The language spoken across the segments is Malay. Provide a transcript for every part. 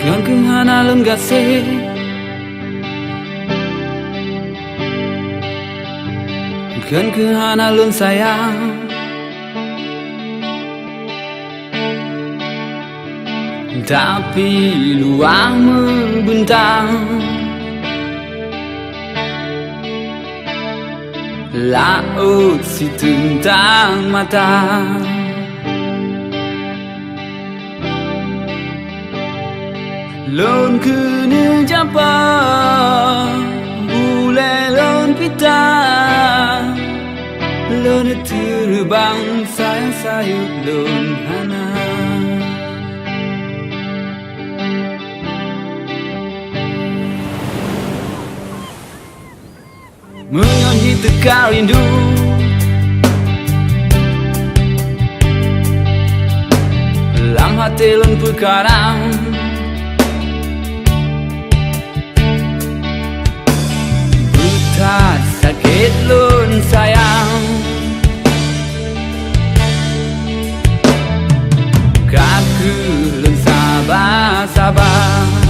Kan kehana lun gase Kan kehana lun sayang Tapi luang membentang Laut si tentang mata Lon kena japa Boleh lon pita Lon terbang sayang sayup lon hana Menyonyi teka rindu Dalam hati lon perkarang Buta sakit lon sayang Kaku lon sabar-sabar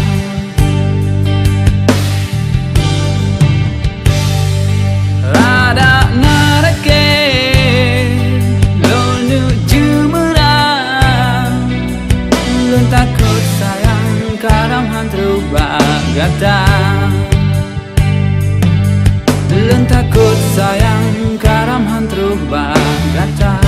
Takut sayang karam hantru bagata Lun takut sayang karam hantru bagata